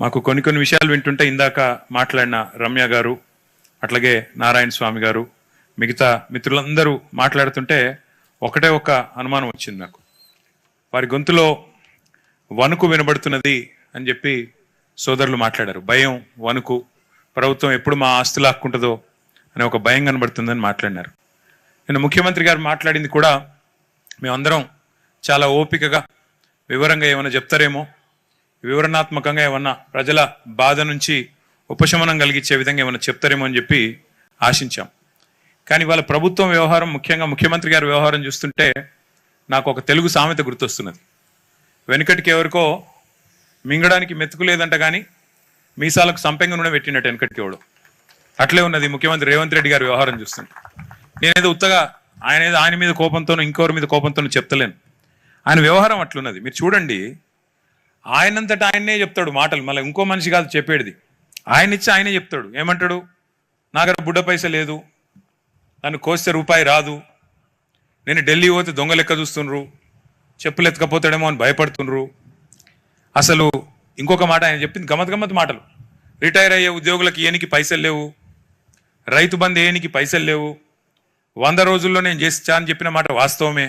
మాకు కొన్ని విషయాలు వింటుంటే ఇందాక మాట్లాడిన రమ్య గారు అట్లాగే నారాయణ స్వామి గారు మిగతా మిత్రులందరూ మాట్లాడుతుంటే ఒకటే ఒక అనుమానం వచ్చింది నాకు. వారి గొంతులో వణుకు వినబడుతున్నది అని చెప్పి సోదరులు మాట్లాడారు. భయం, వణుకు, ప్రభుత్వం ఎప్పుడు మా ఆస్తులు లాక్కుంటుందో అనే ఒక భయం కనబడుతుందని మాట్లాడినారు. నిన్న ముఖ్యమంత్రి గారు మాట్లాడింది కూడా మేమందరం చాలా ఓపికగా వివరంగా ఏమైనా చెప్తారేమో, వివరణాత్మకంగా ఏమన్నా ప్రజల బాధ నుంచి ఉపశమనం కలిగించే విధంగా ఏమైనా చెప్తారేమో అని చెప్పి ఆశించాం. కానీ వాళ్ళ ప్రభుత్వం వ్యవహారం, ముఖ్యంగా ముఖ్యమంత్రి గారి వ్యవహారం చూస్తుంటే నాకు ఒక తెలుగు సామెత గుర్తొస్తున్నది. వెనుకటికి ఎవరికో మింగడానికి మెతుకు లేదంట కానీ మీసాలకు సంపెంగ నూనె పెట్టినట్టు వెనకటికి ఎవడు. అట్లే ఉన్నది ముఖ్యమంత్రి రేవంత్ రెడ్డి గారి వ్యవహారం చూస్తుంటే. నేనేదో ఉత్తగా ఆయన మీద కోపంతోనూ ఇంకొకరి మీద కోపంతోనూ చెప్తలేను. ఆయన వ్యవహారం అట్లున్నది. మీరు చూడండి, ఆయనంతటా ఆయన్నే చెప్తాడు మాటలు. మళ్ళీ ఇంకో మనిషి కాదు చెప్పేది, ఆయన ఇచ్చి ఆయనే చెప్తాడు. ఏమంటాడు? నా దగ్గర బుడ్డ పైస లేదు, నన్ను కోస్తే రూపాయి రాదు, నేను ఢిల్లీ పోతే దొంగ లెక్క చూస్తుండ్రు, చెప్పులు ఎత్తుకపోతాడేమో అని భయపడుతుండ్రు. అసలు ఇంకొక మాట ఆయన చెప్పింది గమ్మత్ మాటలు. రిటైర్ అయ్యే ఉద్యోగులకు ఏనికి పైసలు లేవు, రైతు బంధు ఏనికి పైసలు లేవు, 100 రోజుల్లో నేను చేస్తా అని చెప్పిన మాట వాస్తవమే,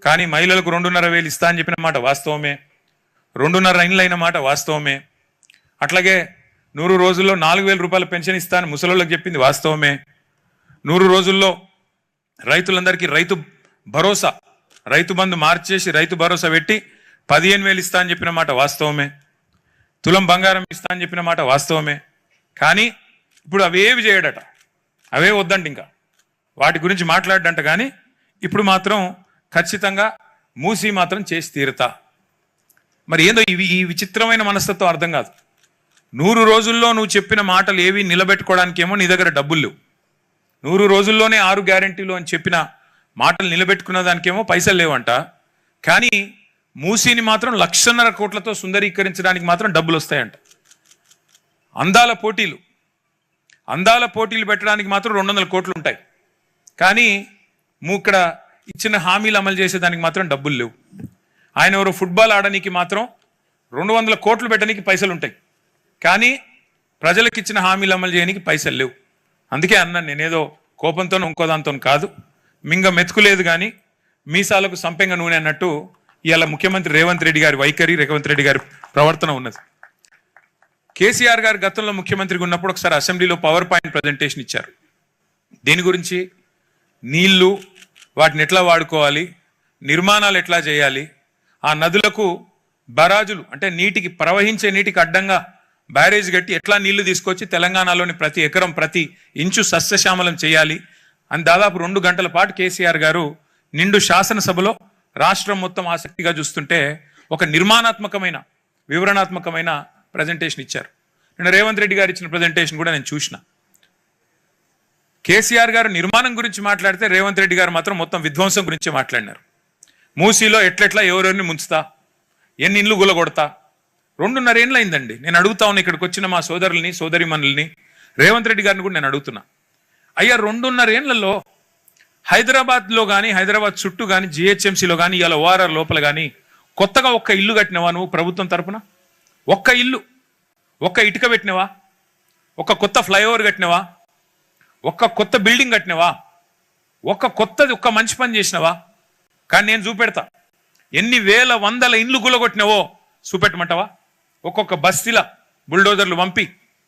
కానీ మహిళలకు 2,500 ఇస్తా అని చెప్పిన మాట వాస్తవమే, 2.5 ఇండ్లు అయిన మాట వాస్తవమే, అట్లాగే 100 రోజుల్లో 4,000 రూపాయల పెన్షన్ ఇస్తా అని ముసలోళ్ళకి చెప్పింది వాస్తవమే, 100 రోజుల్లో రైతులందరికీ రైతు బంధు మార్చేసి రైతు భరోసా పెట్టి 15,000 ఇస్తా అని చెప్పిన మాట వాస్తవమే, తులం బంగారం ఇస్తా అని చెప్పిన మాట వాస్తవమే. కానీ ఇప్పుడు అవేవి చేయడట, అవే వద్దంట, ఇంకా వాటి గురించి మాట్లాడంట. కానీ ఇప్పుడు మాత్రం ఖచ్చితంగా మూసి మాత్రం చేసి తీరుతా. మరి ఏందో ఈ విచిత్రమైన మనస్తత్వం అర్థం కాదు. 100 రోజుల్లో నువ్వు చెప్పిన మాటలు ఏవి నిలబెట్టుకోవడానికేమో నీ దగ్గర డబ్బులు లేవు. 100 రోజుల్లోనే 6 గ్యారెంటీలు అని చెప్పిన మాటలు నిలబెట్టుకున్న దానికేమో పైసలు లేవంట. కానీ మూసీని మాత్రం 1,50,000 కోట్లతో సుందరీకరించడానికి మాత్రం డబ్బులు వస్తాయంట. అందాల పోటీలు పెట్టడానికి మాత్రం 200 కోట్లు ఉంటాయి. కానీ ఇక్కడ ఇచ్చిన హామీలు అమలు చేసేదానికి మాత్రం డబ్బులు లేవు. ఆయన ఎవరో ఫుట్బాల్ ఆడడానికి మాత్రం 200 కోట్లు పెట్టడానికి పైసలు ఉంటాయి. కానీ ప్రజలకు ఇచ్చిన హామీలు అమలు చేయడానికి పైసలు లేవు. అందుకే అన్నాను, నేనేదో కోపంతో ఇంకోదాంతో కాదు, మింగ మెతుకులేదు కానీ మీసాలకు సంపెంగ నూనె అన్నట్టు ఇవాళ ముఖ్యమంత్రి రేవంత్ రెడ్డి గారి వైఖరి, రేవంత్ రెడ్డి గారి ప్రవర్తన ఉన్నది. కేసీఆర్ గారు గతంలో ముఖ్యమంత్రిగా ఉన్నప్పుడు ఒకసారి అసెంబ్లీలో పవర్ పాయింట్ ప్రజెంటేషన్ ఇచ్చారు. దేని గురించి? నీళ్లు, వాటిని ఎట్లా వాడుకోవాలి, నిర్మాణాలు ఎట్లా చేయాలి, ఆ నదులకు బరాజులు అంటే నీటికి, ప్రవహించే నీటికి అడ్డంగా బ్యారేజ్ కట్టి ఎట్లా నీళ్లు తీసుకొచ్చి తెలంగాణలోని ప్రతి ఎకరం, ప్రతి ఇంచు సస్యశ్యామలం చేయాలి అని దాదాపు 2 గంటల పాటు కేసీఆర్ గారు నిండు శాసనసభలో రాష్ట్రం మొత్తం ఆసక్తిగా చూస్తుంటే ఒక నిర్మాణాత్మకమైన, వివరణాత్మకమైన ప్రజెంటేషన్ ఇచ్చారు. నేను రేవంత్ రెడ్డి గారు ఇచ్చిన ప్రజెంటేషన్ కూడా నేను చూసిన. కేసీఆర్ గారు నిర్మాణం గురించి మాట్లాడితే రేవంత్ రెడ్డి గారు మాత్రం మొత్తం విధ్వంసం గురించి మాట్లాడినారు. మూసీలో ఎట్లెట్లా ఎవరెవరిని ముంచుతా, ఎన్ని ఇండ్లు గులగొడతా. 2.5 ఏళ్ళు అయిందండి. నేను అడుగుతా ఉన్నా, ఇక్కడికి వచ్చిన మా సోదరుల్ని, సోదరిమణుల్ని, రేవంత్ రెడ్డి గారిని కూడా నేను అడుగుతున్నా, అయ్యా 2.5 ఏళ్లలో హైదరాబాద్లో కానీ, హైదరాబాద్ చుట్టూ కానీ, జిహెచ్ఎంసీలో కానీ, ఇవాళ ఓఆర్ఆర్ లోపల కానీ కొత్తగా ఒక్క ఇల్లు కట్టినవా నువ్వు ప్రభుత్వం తరఫున? ఒక్క ఇల్లు, ఒక్క ఇటుక పెట్టినవా? ఒక్క కొత్త ఫ్లైఓవర్ కట్టినవా? ఒక్క కొత్త బిల్డింగ్ కట్టినవా? ఒక్క మంచి పని చేసినవా? కానీ నేను చూపెడతా, ఎన్ని వేల వందల ఇండ్లు కూలగొట్టినవో చూపెట్టమంటావా? ఒక్కొక్క బస్తీల బుల్డోజర్లు పంపి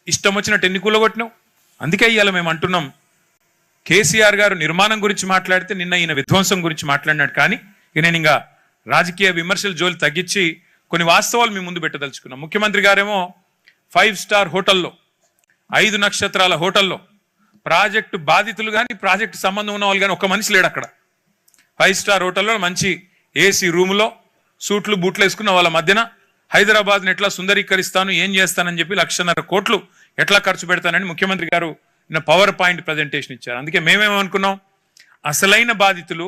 ఇష్టం వచ్చినట్టు ఎన్ని కూలగొట్టినావు? అందుకే ఇవాళ మేము అంటున్నాం, కేసీఆర్ గారు నిర్మాణం గురించి మాట్లాడితే నిన్న ఈయన విధ్వంసం గురించి మాట్లాడినాడు. కానీ నేను ఇంకా రాజకీయ విమర్శల జోలు తగ్గించి కొన్ని వాస్తవాలు మీ ముందు పెట్టదలుచుకున్నాం. ముఖ్యమంత్రి గారేమో 5 స్టార్ హోటల్లో, 5 నక్షత్రాల హోటల్లో ప్రాజెక్టు బాధితులు కానీ, ప్రాజెక్టు సంబంధం ఉన్న వాళ్ళు కానీ ఒక్క మనిషి లేడు అక్కడ. 5 స్టార్ హోటల్లో మంచి ఏసీ రూములో సూట్లు బూట్లు వేసుకున్న వాళ్ళ మధ్యన హైదరాబాద్ని ఎట్లా సుందరీకరిస్తాను, ఏం చేస్తానని చెప్పి 1,50,000 కోట్లు ఎట్లా ఖర్చు పెడతానని ముఖ్యమంత్రి గారు నిన్న పవర్ పాయింట్ ప్రజెంటేషన్ ఇచ్చారు. అందుకే మేమేమనుకున్నాం, అసలైన బాధితులు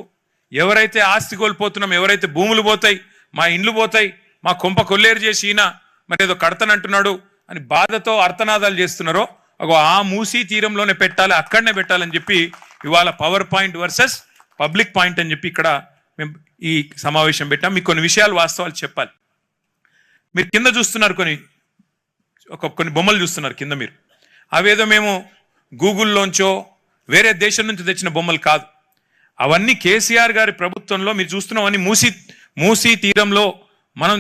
ఎవరైతే ఆస్తి కోల్పోతున్నాం, ఎవరైతే భూములు పోతాయి, మా ఇండ్లు పోతాయి, మా కొంప కొల్లేరు చేసి ఈయన మరి ఏదో కడతానంటున్నాడు అని బాధతో అర్థనాదాలు చేస్తున్నారో ఆ మూసీ తీరంలోనే పెట్టాలి, అక్కడనే పెట్టాలని చెప్పి ఇవాళ power point versus public point అని చెప్పి ఇక్కడ మేము ఈ సమావేశం పెట్టాం. మీకు కొన్ని విషయాలు, వాస్తవాలు చెప్పాలి. మీరు కింద చూస్తున్నారు కొన్ని కొన్ని బొమ్మలు చూస్తున్నారు కింద మీరు. అవేదో మేము గూగుల్లోంచో వేరే దేశం నుంచి తెచ్చిన బొమ్మలు కాదు. అవన్నీ కేసీఆర్ గారి ప్రభుత్వంలో మీరు చూస్తున్నామని మూసీ తీరంలో మనం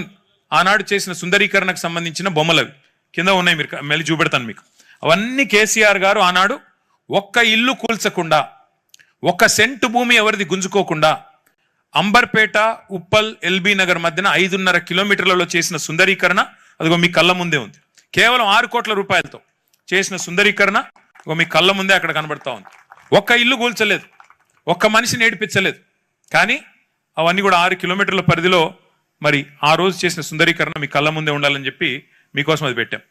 ఆనాడు చేసిన సుందరీకరణకు సంబంధించిన బొమ్మలు అవి కింద ఉన్నాయి. మీరు మళ్ళీ చూపెడతాను మీకు. అవన్నీ కేసీఆర్ గారు ఆనాడు ఒక్క ఇల్లు కూల్చకుండా, ఒక్క సెంటు భూమి ఎవరిది గుంజుకోకుండా అంబర్పేట, ఉప్పల్, ఎల్బీ నగర్ మధ్యన 5.5 కిలోమీటర్లలో చేసిన సుందరీకరణ అదిగో మీ కళ్ళ ముందే ఉంది. కేవలం 6 కోట్ల రూపాయలతో చేసిన సుందరీకరణ మీ కళ్ళ ముందే అక్కడ కనబడతా ఉంది. ఒక్క ఇల్లు కూల్చలేదు, ఒక్క మనిషిని ఏడిపించలేదు. కానీ అవన్నీ కూడా 6 కిలోమీటర్ల పరిధిలో మరి ఆ రోజు చేసిన సుందరీకరణ మీ కళ్ళ ముందే ఉండాలని చెప్పి మీకోసం అది పెట్టాం.